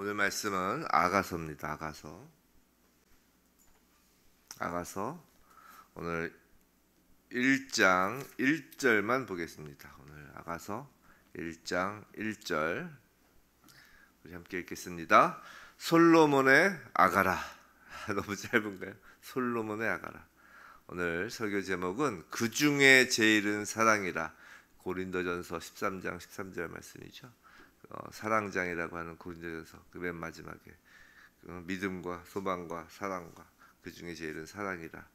오늘 말씀은 아가서입니다. 아가서 오늘 1장 1절만 보겠습니다. 오늘 아가서 1장 1절 우리 함께 읽겠습니다. 솔로몬의 아가라. 너무 짧은가요? 솔로몬의 아가라. 오늘 설교 제목은 그 중에 제일은 사랑이라. 고린도전서 13장 13절 말씀이죠. 사랑장이라고 하는 고린도전서 그 맨 마지막에 믿음과 소망과 사랑과 그 중에 제일은 사랑이라.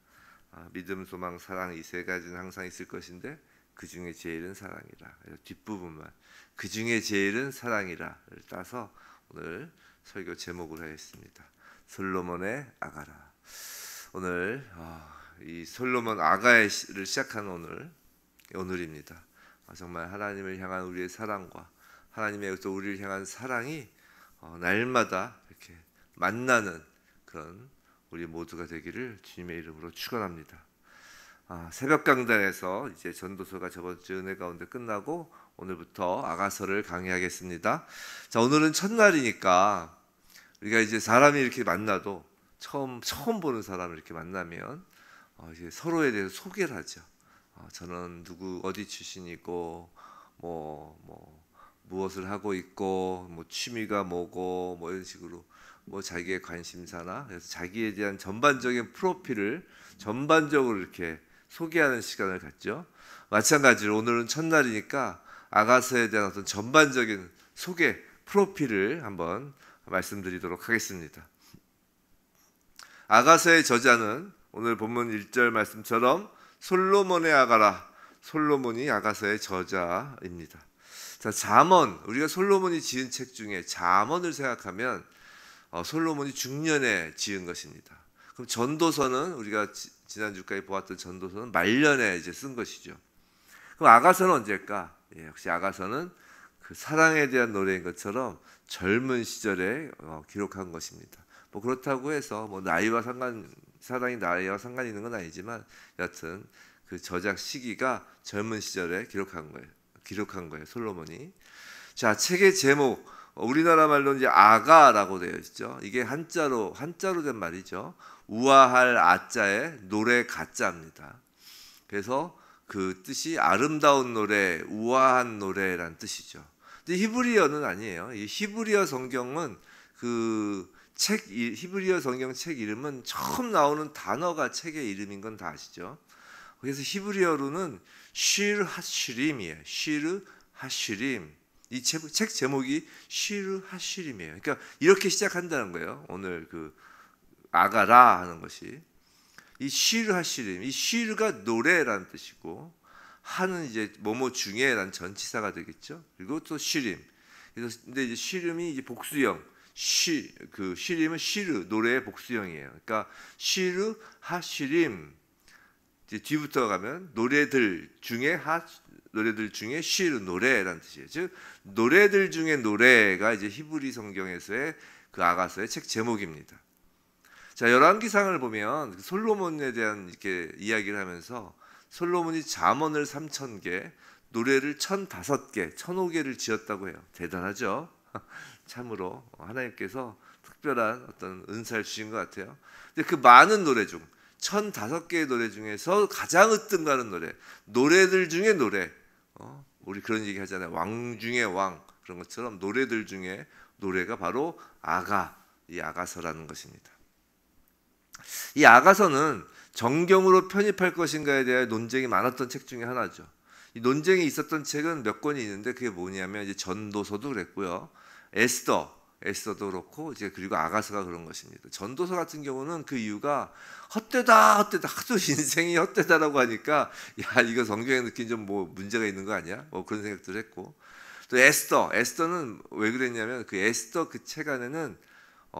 믿음, 소망, 사랑 이 세 가지는 항상 있을 것인데 그 중에 제일은 사랑이라. 뒷부분만 그 중에 제일은 사랑이라를 따서 오늘 설교 제목으로 하겠습니다. 솔로몬의 아가라. 오늘 이 솔로몬 아가를 시작한 오늘입니다. 정말 하나님을 향한 우리의 사랑과 하나님의 또 우리를 향한 사랑이 날마다 이렇게 만나는 그런 우리 모두가 되기를 주님의 이름으로 축원합니다. 새벽 강단에서 이제 전도서가 저번 주 은혜 가운데 끝나고 오늘부터 아가서를 강의하겠습니다. 자, 오늘은 첫날이니까 우리가 이제 사람이 이렇게 만나도 처음 보는 사람을 이렇게 만나면 이제 서로에 대해서 소개를 하죠. 저는 누구 어디 출신이고 무엇을 하고 있고 취미가 뭐고 이런 식으로 자기의 관심사나 그래서 자기에 대한 전반적인 프로필을 전반적으로 이렇게 소개하는 시간을 갖죠. 마찬가지로 오늘은 첫날이니까 아가서에 대한 어떤 전반적인 소개 프로필을 한번 말씀드리도록 하겠습니다. 아가서의 저자는 오늘 본문 1절 말씀처럼 솔로몬의 아가라. 솔로몬이 아가서의 저자입니다. 자, 잠언, 우리가 솔로몬이 지은 책 중에 잠언을 생각하면 솔로몬이 중년에 지은 것입니다. 그럼 전도서는 우리가 지난주까지 보았던 전도서는 말년에 이제 쓴 것이죠. 그럼 아가서는 언제일까? 역시 아가서는 그 사랑에 대한 노래인 것처럼 젊은 시절에 기록한 것입니다. 그렇다고 해서 사랑이 나이와 상관이 있는 건 아니지만 여하튼 그 저작 시기가 젊은 시절에 기록한 거예요. 솔로몬이. 자, 책의 제목 우리나라 말로 이제 아가라고 되어 있죠. 이게 한자로 된 말이죠. 우아할 아자에 노래 가자입니다. 그래서 그 뜻이 아름다운 노래, 우아한 노래란 뜻이죠. 근데 히브리어는 아니에요. 이 히브리어 성경은 히브리어 성경 책 이름은 처음 나오는 단어가 책의 이름인 건 다 아시죠? 그래서 히브리어로는 시르 하시림이에요. 시르 하시림. 이 책 제목이 시르 하시림이에요. 그러니까 이렇게 시작한다는 거예요. 오늘 그 아가라 하는 것이 이 시르 하시림. 이 시르가 노래라는 뜻이고 하는 이제 뭐뭐 중에라는 전치사가 되겠죠. 그리고 또 시림. 그래서 근데 이제 시림이 이제 복수형. 시림은 시르 노래의 복수형이에요. 그러니까 시르 하시림. 이제 뒤부터 가면 노래들 중에 시르 노래라는 뜻이에요. 즉 노래들 중에 노래가 이제 히브리 성경에서의 그 아가서의 책 제목입니다. 자, 열왕기상을 보면 솔로몬에 대한 이렇게 이야기를 하면서 솔로몬이 잠언을 3,000개, 노래를 1,005개, 1,005개를 지었다고 해요. 대단하죠? 참으로 하나님께서 특별한 어떤 은사를 주신 것 같아요. 근데 그 많은 노래 중 1,005개의 노래 중에서 가장 으뜸가는 노래들 중에 노래. 우리 그런 얘기 하잖아요. 왕 중에 왕. 그런 것처럼 노래들 중에 노래가 바로 이 아가서라는 것입니다. 이 아가서는 정경으로 편입할 것인가에 대해 논쟁이 많았던 책 중에 하나죠. 이 논쟁이 있었던 책은 몇 권이 있는데 그게 뭐냐면 이제 전도서도 그랬고요. 에스더도 그렇고 이제 그리고 아가서가 그런 것입니다. 전도서 같은 경우는 그 이유가 헛되다 하도 인생이 헛되다라고 하니까 야 이거 성경에 느낀 좀 문제가 있는 거 아니야? 그런 생각들을 했고 또 에스더는 왜 그랬냐면 그 에스더 그 책 안에는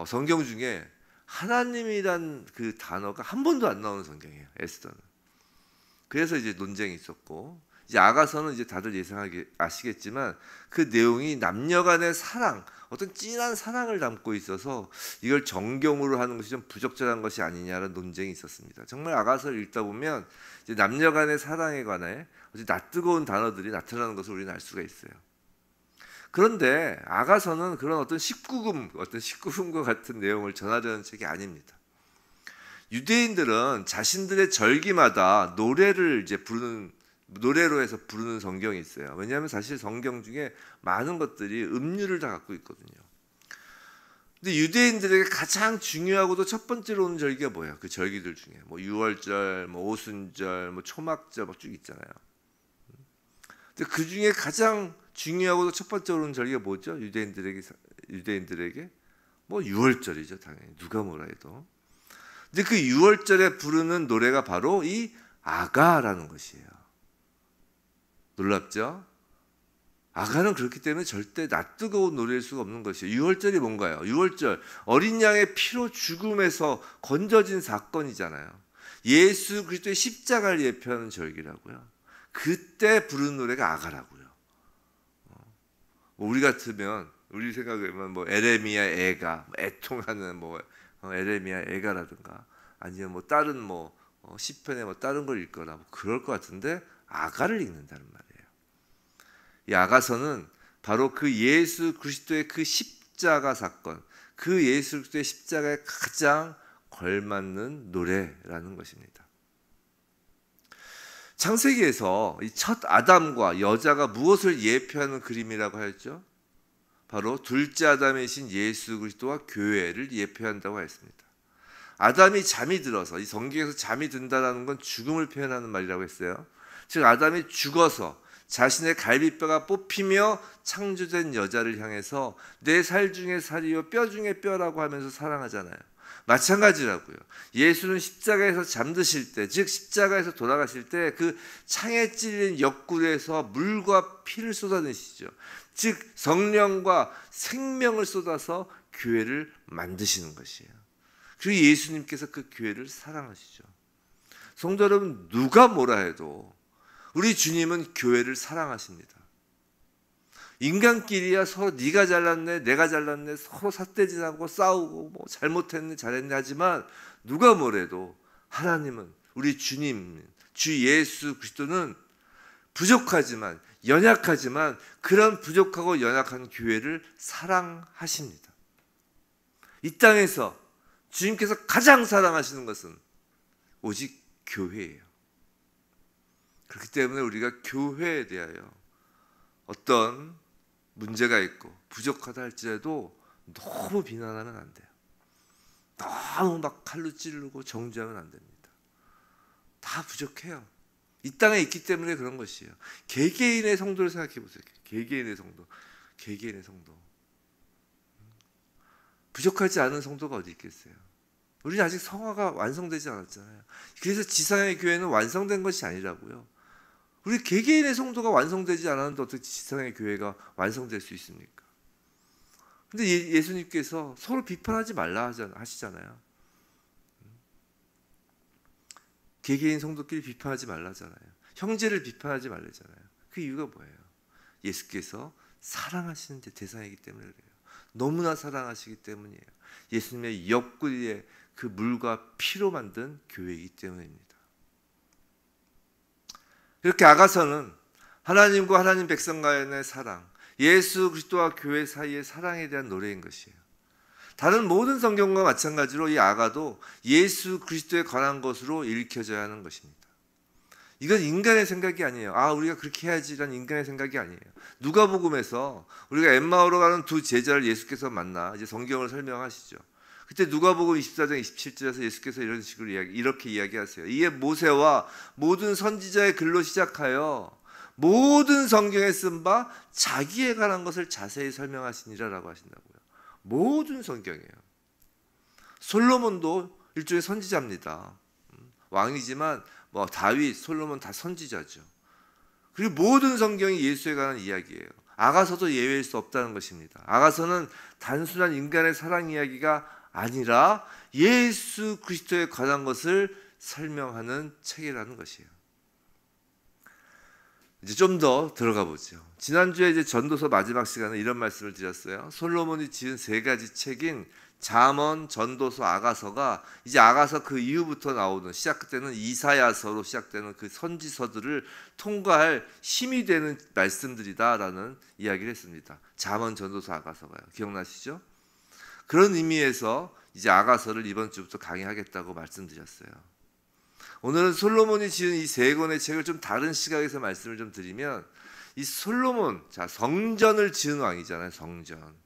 성경 중에 하나님이란 그 단어가 한 번도 안 나오는 성경이에요. 에스더는. 그래서 이제 논쟁이 있었고 이제 아가서는 이제 다들 아시겠지만 그 내용이 남녀간의 사랑, 어떤 진한 사랑을 담고 있어서 이걸 정경으로 하는 것이 좀 부적절한 것이 아니냐라는 논쟁이 있었습니다. 정말 아가서를 읽다 보면 이제 남녀간의 사랑에 관해 낯뜨거운 단어들이 나타나는 것을 우리는 알 수가 있어요. 그런데 아가서는 그런 어떤 19금과 같은 내용을 전하려는 책이 아닙니다. 유대인들은 자신들의 절기마다 노래를 이제 노래로 해서 부르는 성경이 있어요. 왜냐하면 사실 성경 중에 많은 것들이 음률을 다 갖고 있거든요. 근데 유대인들에게 가장 중요하고도 첫 번째로 오는 절기가 뭐예요? 그 절기들 중에 뭐 유월절, 뭐 오순절, 뭐 초막절 막 쭉 있잖아요. 근데 그 중에 가장 중요하고도 첫 번째로 오는 절기가 뭐죠? 유대인들에게 뭐 유월절이죠, 당연히. 누가 뭐라 해도. 근데 그 유월절에 부르는 노래가 바로 이 아가라는 것이에요. 놀랍죠? 아가는 그렇기 때문에 절대 낯뜨거운 노래일 수가 없는 것이에요. 유월절이 뭔가요? 유월절, 어린 양의 피로 죽음에서 건져진 사건이잖아요. 예수 그리스도의 십자가를 예표하는 절기라고요. 그때 부르는 노래가 아가라고요. 우리 같으면, 우리 생각하면 뭐 에레미야 애가, 애통하는 뭐 에레미야 애가라든가, 아니면 뭐 다른 뭐 시편에 뭐 다른 걸 읽거나 뭐 그럴 것 같은데 아가를 읽는다는 말이에요. 이 아가서는 바로 그 예수 그리스도의 그 십자가 사건, 그 예수 그리스도의 십자가에 가장 걸맞는 노래라는 것입니다. 창세기에서 이 첫 아담과 여자가 무엇을 예표하는 그림이라고 하였죠? 바로 둘째 아담이신 예수 그리스도와 교회를 예표한다고 했습니다. 아담이 잠이 들어서, 이 성경에서 잠이 든다는 건 죽음을 표현하는 말이라고 했어요. 즉 아담이 죽어서 자신의 갈비뼈가 뽑히며 창조된 여자를 향해서 내 살 중에 살이요 뼈 중에 뼈라고 하면서 사랑하잖아요. 마찬가지라고요. 예수는 십자가에서 잠드실 때, 즉 십자가에서 돌아가실 때 그 창에 찔린 옆구리에서 물과 피를 쏟아내시죠. 즉 성령과 생명을 쏟아서 교회를 만드시는 것이에요. 그리고 예수님께서 그 교회를 사랑하시죠. 성도 여러분, 누가 뭐라 해도 우리 주님은 교회를 사랑하십니다. 인간끼리야 서로 네가 잘났네 내가 잘났네 서로 삿대질하고 싸우고 뭐 잘못했네 잘했네 하지만 누가 뭐래도 하나님은, 우리 주님, 주 예수 그리스도는 부족하지만 연약하지만 그런 부족하고 연약한 교회를 사랑하십니다. 이 땅에서 주님께서 가장 사랑하시는 것은 오직 교회예요. 그렇기 때문에 우리가 교회에 대하여 어떤 문제가 있고 부족하다 할지라도 너무 비난하면 안 돼요. 너무 막 칼로 찌르고 정죄하면 안 됩니다. 다 부족해요. 이 땅에 있기 때문에 그런 것이에요. 개개인의 성도를 생각해 보세요. 개개인의 성도. 부족하지 않은 성도가 어디 있겠어요? 우리는 아직 성화가 완성되지 않았잖아요. 그래서 지상의 교회는 완성된 것이 아니라고요. 우리 개개인의 성도가 완성되지 않았는데 어떻게 지상의 교회가 완성될 수 있습니까? 근데 예수님께서 서로 비판하지 말라 하시잖아요. 개개인 성도끼리 비판하지 말라잖아요. 형제를 비판하지 말라잖아요. 그 이유가 뭐예요? 예수께서 사랑하시는 대상이기 때문에 그래요. 너무나 사랑하시기 때문이에요. 예수님의 옆구리에 그 물과 피로 만든 교회이기 때문입니다. 이렇게 아가서는 하나님과 하나님 백성 간의 사랑, 예수 그리스도와 교회 사이의 사랑에 대한 노래인 것이에요. 다른 모든 성경과 마찬가지로 이 아가도 예수 그리스도에 관한 것으로 읽혀져야 하는 것입니다. 이건 인간의 생각이 아니에요. 우리가 그렇게 해야지라는 인간의 생각이 아니에요. 누가복음에서 우리가 엠마오로 가는 두 제자를 예수께서 만나 이제 성경을 설명하시죠. 그때 누가복음 24장 27절에서 예수께서 이런 식으로 이렇게 이야기하세요. 이에 모세와 모든 선지자의 글로 시작하여 모든 성경에 쓴 바 자기에 관한 것을 자세히 설명하시니라라고 하신다고요. 모든 성경이에요. 솔로몬도 일종의 선지자입니다. 왕이지만 뭐 다윗, 솔로몬 다 선지자죠. 그리고 모든 성경이 예수에 관한 이야기예요. 아가서도 예외일 수 없다는 것입니다. 아가서는 단순한 인간의 사랑 이야기가 아니라 예수 그리스도에 관한 것을 설명하는 책이라는 것이에요. 이제 좀 더 들어가 보죠. 지난주에 이제 전도서 마지막 시간에 이런 말씀을 드렸어요. 솔로몬이 지은 세 가지 책인 잠언, 전도서, 아가서가 이제 아가서 그 이후부터 나오는 시작 때는 이사야서로 시작되는 그 선지서들을 통과할 힘이 되는 말씀들이다라는 이야기를 했습니다. 잠언, 전도서, 아가서가요. 기억나시죠? 그런 의미에서 이제 아가서를 이번 주부터 강의하겠다고 말씀드렸어요. 오늘은 솔로몬이 지은 이 세 권의 책을 좀 다른 시각에서 말씀을 좀 드리면, 이 솔로몬, 자, 성전을 지은 왕이잖아요. 성전.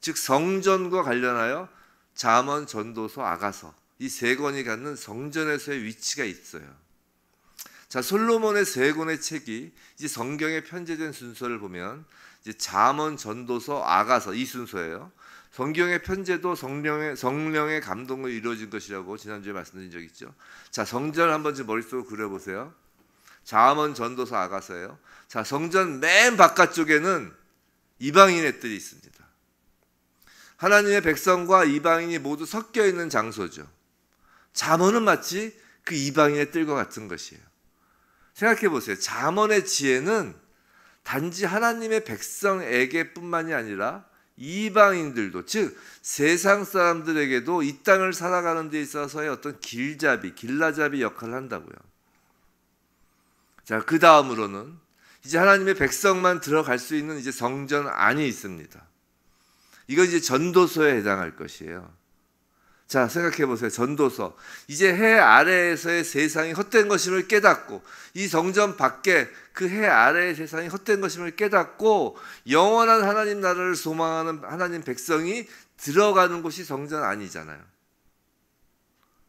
즉 성전과 관련하여 잠언, 전도서, 아가서 이 세 권이 갖는 성전에서의 위치가 있어요. 자, 솔로몬의 세 권의 책이 이제 성경에 편제된 순서를 보면 이제 잠언, 전도서, 아가서 이 순서예요. 성경의 편제도 성령의 감동으로 이루어진 것이라고 지난주에 말씀드린 적 있죠. 자, 성전을 한번 좀 머릿속으로 그려보세요. 잠언, 전도서, 아가서예요. 자, 성전 맨 바깥쪽에는 이방인의 뜰이 있습니다. 하나님의 백성과 이방인이 모두 섞여 있는 장소죠. 잠언은 마치 그 이방인의 뜰과 같은 것이에요. 생각해 보세요. 잠언의 지혜는 단지 하나님의 백성에게 뿐만이 아니라 이방인들도, 즉 세상 사람들에게도 이 땅을 살아가는 데 있어서의 어떤 길라잡이 역할을 한다고요. 자, 그 다음으로는 이제 하나님의 백성만 들어갈 수 있는 이제 성전 안이 있습니다. 이건 이제 전도서에 해당할 것이에요. 자, 생각해 보세요. 전도서. 이제 해 아래에서의 세상이 헛된 것임을 깨닫고, 이 성전 밖에 그 해 아래의 세상이 헛된 것임을 깨닫고 영원한 하나님 나라를 소망하는 하나님 백성이 들어가는 곳이 성전 아니잖아요.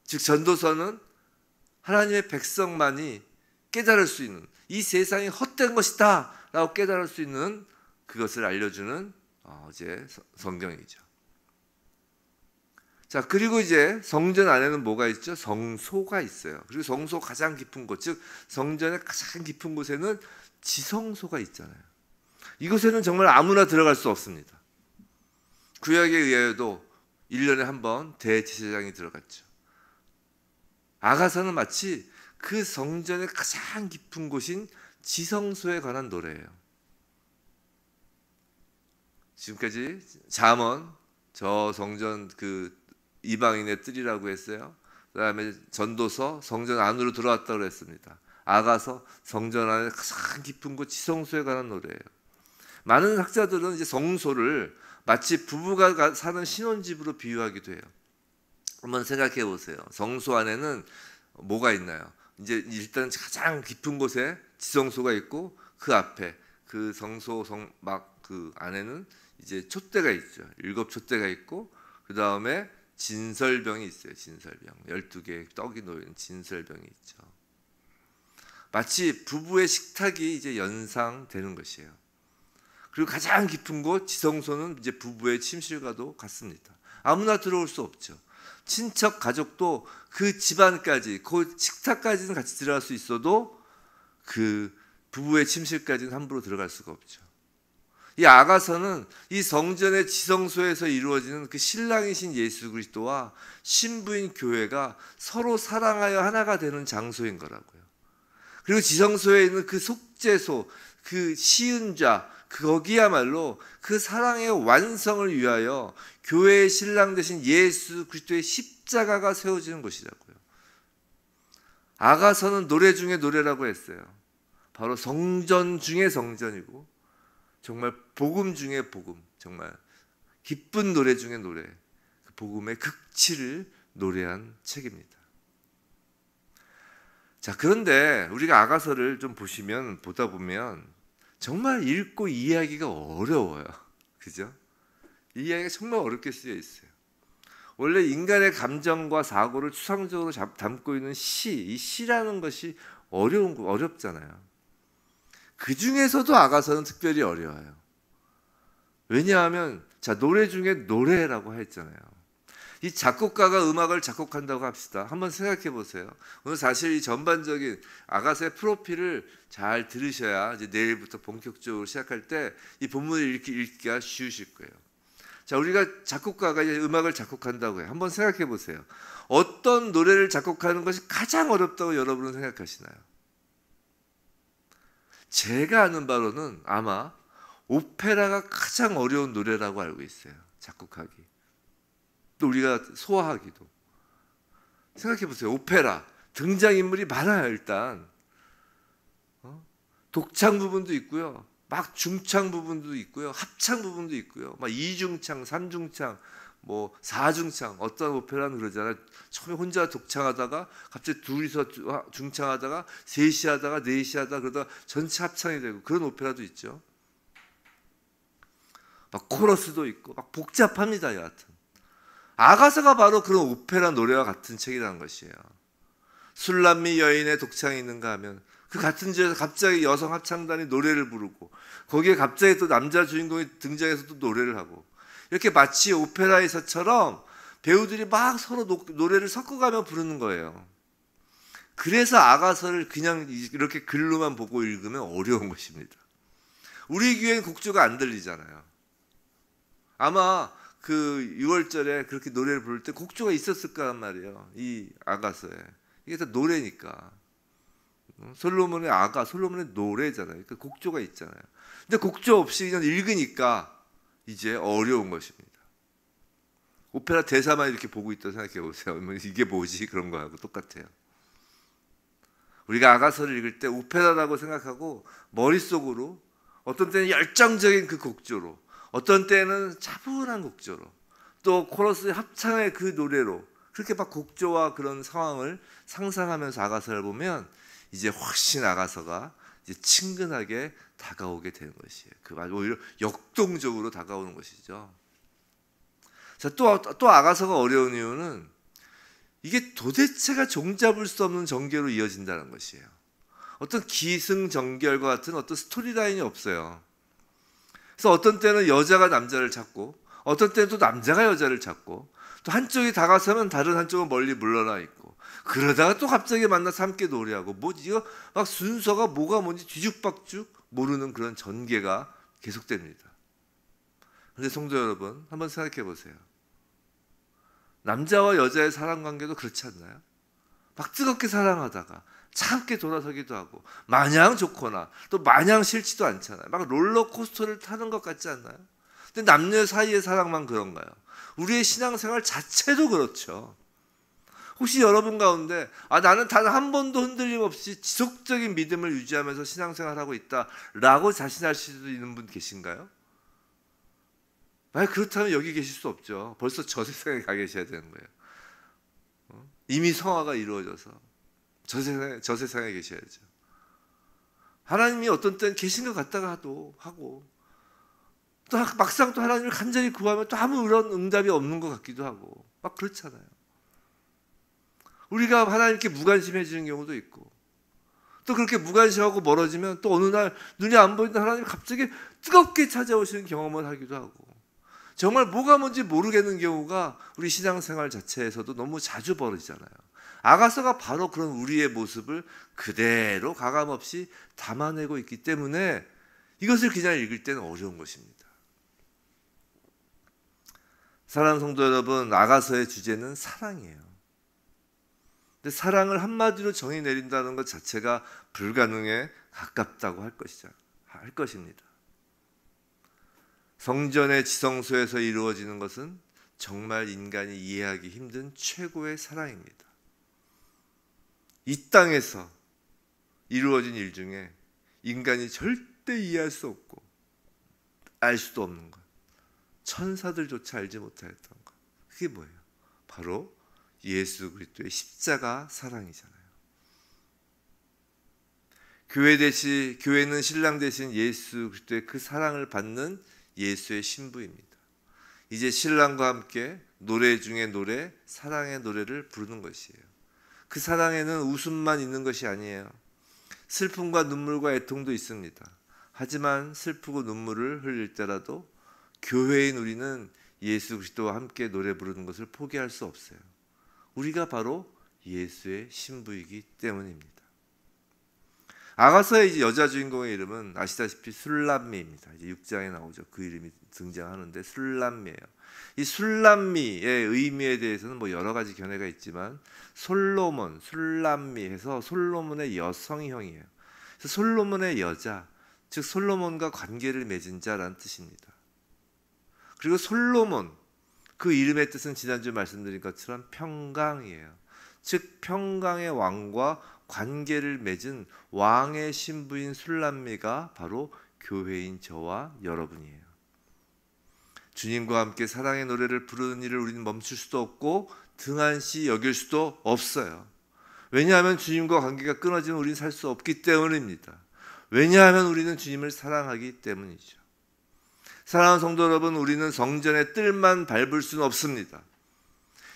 즉 전도서는 하나님의 백성만이 깨달을 수 있는, 이 세상이 헛된 것이다 라고 깨달을 수 있는 그것을 알려주는 이제 성경이죠. 자, 그리고 이제 성전 안에는 뭐가 있죠? 성소가 있어요. 그리고 성소 가장 깊은 곳, 즉 성전의 가장 깊은 곳에는 지성소가 있잖아요. 이곳에는 정말 아무나 들어갈 수 없습니다. 구약에 의하여도 1년에 한 번 대제사장이 들어갔죠. 아가서는 마치 그 성전의 가장 깊은 곳인 지성소에 관한 노래예요. 지금까지 잠언, 저 성전 그 이방인의 뜰이라고 했어요. 그 다음에 전도서, 성전 안으로 들어왔다고 했습니다. 아가서, 성전 안에 가장 깊은 곳 지성소에 관한 노래예요. 많은 학자들은 이제 성소를 마치 부부가 사는 신혼집으로 비유하기도 해요. 한번 생각해 보세요. 성소 안에는 뭐가 있나요? 이제 일단 가장 깊은 곳에 지성소가 있고, 그 앞에 그 성소 그 안에는 이제 촛대가 있죠. 7촛대가 있고, 그 다음에 진설병이 있어요. 진설병. 12개의 떡이 놓인 진설병이 있죠. 마치 부부의 식탁이 이제 연상되는 것이에요. 그리고 가장 깊은 곳 지성소는 이제 부부의 침실과도 같습니다. 아무나 들어올 수 없죠. 친척 가족도 그 집안까지, 그 식탁까지는 같이 들어갈 수 있어도 그 부부의 침실까지는 함부로 들어갈 수가 없죠. 이 아가서는 이 성전의 지성소에서 이루어지는 그 신랑이신 예수 그리스도와 신부인 교회가 서로 사랑하여 하나가 되는 장소인 거라고요. 그리고 지성소에 있는 그 속죄소, 그 시은자, 거기야말로 그 사랑의 완성을 위하여 교회의 신랑 되신 예수 그리스도의 십자가가 세워지는 곳이라고요. 아가서는 노래 중에 노래라고 했어요. 바로 성전 중에 성전이고, 정말 복음 중에 복음, 정말 기쁜 노래 중에 노래, 그 복음의 극치를 노래한 책입니다. 자, 그런데 우리가 아가서를 좀 보다 보면 정말 읽고 이해하기가 어려워요. 그죠? 이해하기가 정말 어렵게 쓰여 있어요. 원래 인간의 감정과 사고를 추상적으로 담고 있는 이 시라는 것이 어렵잖아요. 그 중에서도 아가서는 특별히 어려워요. 왜냐하면 자, 노래 중에 노래라고 했잖아요. 이 작곡가가 음악을 작곡한다고 합시다. 한번 생각해 보세요. 오늘 사실 이 전반적인 아가서의 프로필을 잘 들으셔야 이제 내일부터 본격적으로 시작할 때 이 본문을 읽기가 쉬우실 거예요. 자, 우리가 작곡가가 이제 음악을 작곡한다고 해요. 한번 생각해 보세요. 어떤 노래를 작곡하는 것이 가장 어렵다고 여러분은 생각하시나요? 제가 아는 바로는 아마 오페라가 가장 어려운 노래라고 알고 있어요. 작곡하기. 또 우리가 소화하기도. 생각해 보세요. 오페라 등장인물이 많아요. 일단 독창 부분도 있고요, 막 중창 부분도 있고요, 합창 부분도 있고요, 막 이중창, 삼중창, 뭐 사중창. 어떤 오페라는 그러잖아요. 처음에 혼자 독창하다가 갑자기 둘이서 중창하다가 셋이 하다가 넷이 하다가 그러다가 전체 합창이 되고, 그런 오페라도 있죠. 막 코러스도 있고 막 복잡합니다. 여하튼 아가서가 바로 그런 오페라 노래와 같은 책이라는 것이에요. 술람미 여인의 독창이 있는가 하면 그 같은 지에서 갑자기 여성 합창단이 노래를 부르고, 거기에 갑자기 또 남자 주인공이 등장해서 또 노래를 하고, 이렇게 마치 오페라에서처럼 배우들이 막 서로 노래를 섞어가며 부르는 거예요. 그래서 아가서를 그냥 이렇게 글로만 보고 읽으면 어려운 것입니다. 우리 귀에는 곡조가 안 들리잖아요. 아마 그 6월절에 그렇게 노래를 부를 때 곡조가 있었을 거란 말이에요. 이 아가서에. 이게 다 노래니까. 솔로몬의 아가, 솔로몬의 노래잖아요. 그 곡조가 있잖아요. 근데 곡조 없이 그냥 읽으니까 이제 어려운 것입니다. 오페라 대사만 이렇게 보고 있다 생각해 보세요. 이게 뭐지? 그런 거하고 똑같아요. 우리가 아가서를 읽을 때 오페라라고 생각하고 머릿속으로 어떤 때는 열정적인 그 곡조로, 어떤 때는 차분한 곡조로, 또 코러스 합창의 그 노래로, 그렇게 막 곡조와 그런 상황을 상상하면서 아가서를 보면 이제 훨씬 아가서가 이제 친근하게 다가오게 되는 것이에요. 그 오히려 역동적으로 다가오는 것이죠. 자, 또 아가서가 어려운 이유는 이게 도대체가 종잡을 수 없는 전개로 이어진다는 것이에요. 어떤 기승전결과 같은 어떤 스토리라인이 없어요. 그래서 어떤 때는 여자가 남자를 찾고, 어떤 때는 또 남자가 여자를 찾고, 또 한쪽이 다가서면 다른 한쪽은 멀리 물러나 있고, 그러다가 또 갑자기 만나서 함께 노래하고, 이거 막 순서가 뭐가 뭔지 뒤죽박죽 모르는 그런 전개가 계속됩니다. 그런데 성도 여러분, 한번 생각해 보세요. 남자와 여자의 사랑 관계도 그렇지 않나요? 막 뜨겁게 사랑하다가 차갑게 돌아서기도 하고, 마냥 좋거나 또 마냥 싫지도 않잖아요. 막 롤러코스터를 타는 것 같지 않나요? 근데 남녀 사이의 사랑만 그런가요? 우리의 신앙생활 자체도 그렇죠. 혹시 여러분 가운데 나는 단 한 번도 흔들림 없이 지속적인 믿음을 유지하면서 신앙생활하고 있다라고 자신할 수도 있는 분 계신가요? 만약 그렇다면 여기 계실 수 없죠. 벌써 저 세상에 가 계셔야 되는 거예요. 이미 성화가 이루어져서 저 세상에 계셔야죠. 하나님이 어떤 때는 계신 것 같다가도 하고, 또 막상 또 하나님을 간절히 구하면 또 아무런 응답이 없는 것 같기도 하고, 막 그렇잖아요. 우리가 하나님께 무관심해지는 경우도 있고, 또 그렇게 무관심하고 멀어지면 또 어느 날 눈이 안 보이는 하나님이 갑자기 뜨겁게 찾아오시는 경험을 하기도 하고, 정말 뭐가 뭔지 모르겠는 경우가 우리 신앙생활 자체에서도 너무 자주 벌어지잖아요. 아가서가 바로 그런 우리의 모습을 그대로 가감없이 담아내고 있기 때문에 이것을 그냥 읽을 때는 어려운 것입니다. 사랑하는 성도 여러분, 아가서의 주제는 사랑이에요. 근데 사랑을 한마디로 정의 내린다는 것 자체가 불가능에 가깝다고 할 것입니다. 성전의 지성소에서 이루어지는 것은 정말 인간이 이해하기 힘든 최고의 사랑입니다. 이 땅에서 이루어진 일 중에 인간이 절대 이해할 수 없고 알 수도 없는 것, 천사들조차 알지 못하였던 것, 그게 뭐예요? 바로 예수 그리스도의 십자가 사랑이잖아요. 교회는 신랑 대신 예수 그리스도의 그 사랑을 받는 예수의 신부입니다. 이제 신랑과 함께 노래 중에 노래, 사랑의 노래를 부르는 것이에요. 그 사랑에는 웃음만 있는 것이 아니에요. 슬픔과 눈물과 애통도 있습니다. 하지만 슬프고 눈물을 흘릴 때라도 교회인 우리는 예수 그리스도와 함께 노래 부르는 것을 포기할 수 없어요. 우리가 바로 예수의 신부이기 때문입니다. 아가서의 이제 여자 주인공의 이름은 아시다시피 술람미입니다. 이제 6장에 나오죠. 그 이름이 등장하는데 술람미예요. 이 술람미의 의미에 대해서는 뭐 여러 가지 견해가 있지만 솔로몬, 술람미 해서 솔로몬의 여성형이에요. 그래서 솔로몬의 여자, 즉 솔로몬과 관계를 맺은 자라는 뜻입니다. 그리고 솔로몬, 그 이름의 뜻은 지난주 말씀드린 것처럼 평강이에요. 즉 평강의 왕과 관계를 맺은 왕의 신부인 술람미가 바로 교회인 저와 여러분이에요. 주님과 함께 사랑의 노래를 부르는 일을 우리는 멈출 수도 없고 등한시 여길 수도 없어요. 왜냐하면 주님과 관계가 끊어지면 우리는 살 수 없기 때문입니다. 왜냐하면 우리는 주님을 사랑하기 때문이죠. 사랑하는 성도 여러분, 우리는 성전의 뜰만 밟을 수는 없습니다.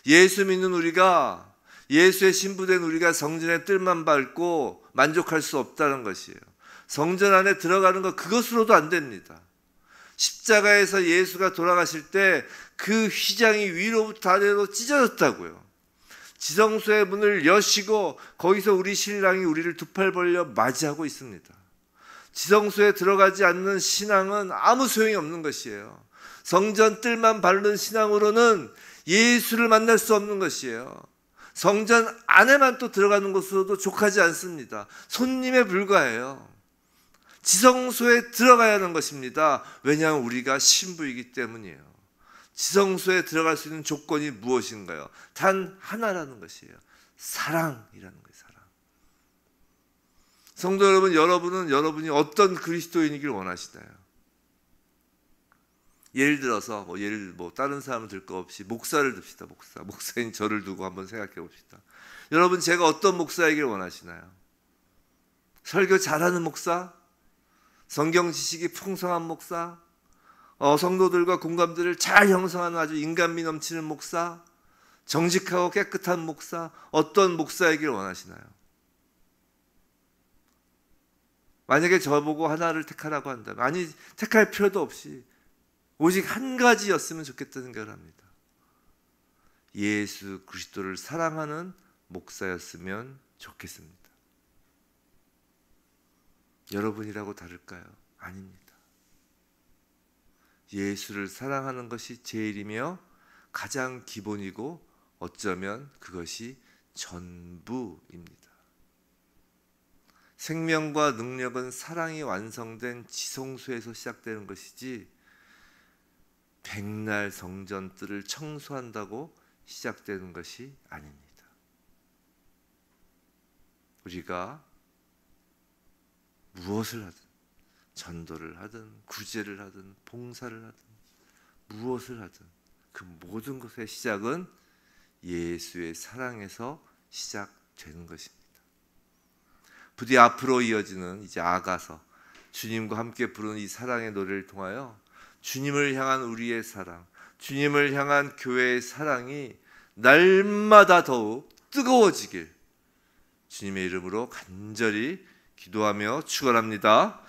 예수 믿는 우리가, 예수의 신부된 우리가 성전의 뜰만 밟고 만족할 수 없다는 것이에요. 성전 안에 들어가는 것 그것으로도 안 됩니다. 십자가에서 예수가 돌아가실 때 그 휘장이 위로부터 아래로 찢어졌다고요. 지성소의 문을 여시고 거기서 우리 신랑이 우리를 두 팔 벌려 맞이하고 있습니다. 지성소에 들어가지 않는 신앙은 아무 소용이 없는 것이에요. 성전 뜰만 밟는 신앙으로는 예수를 만날 수 없는 것이에요. 성전 안에만 또 들어가는 것으로도 족하지 않습니다. 손님에 불과해요. 지성소에 들어가야 하는 것입니다. 왜냐하면 우리가 신부이기 때문이에요. 지성소에 들어갈 수 있는 조건이 무엇인가요? 단 하나라는 것이에요. 사랑이라는 거예요. 사랑. 성도 여러분, 여러분은 여러분이 어떤 그리스도인이길 원하시나요? 예를 들어서 다른 사람을 들 거 없이 목사를 듭시다. 목사인 저를 두고 한번 생각해 봅시다. 여러분, 제가 어떤 목사이길 원하시나요? 설교 잘하는 목사? 성경 지식이 풍성한 목사? 성도들과 공감대를 잘 형성하는 아주 인간미 넘치는 목사? 정직하고 깨끗한 목사? 어떤 목사이길 원하시나요? 만약에 저보고 하나를 택하라고 한다면, 아니, 택할 필요도 없이 오직 한 가지였으면 좋겠다는 생각을 합니다. 예수 그리스도를 사랑하는 목사였으면 좋겠습니다. 여러분이라고 다를까요? 아닙니다. 예수를 사랑하는 것이 제일이며 가장 기본이고 어쩌면 그것이 전부입니다. 생명과 능력은 사랑이 완성된 지성소에서 시작되는 것이지 백날 성전뜰을 청소한다고 시작되는 것이 아닙니다. 우리가 무엇을 하든, 전도를 하든 구제를 하든 봉사를 하든 무엇을 하든 그 모든 것의 시작은 예수의 사랑에서 시작되는 것입니다. 부디 앞으로 이어지는 이제 아가서, 주님과 함께 부르는 이 사랑의 노래를 통하여 주님을 향한 우리의 사랑, 주님을 향한 교회의 사랑이 날마다 더욱 뜨거워지길 주님의 이름으로 간절히 기도하며 축원합니다.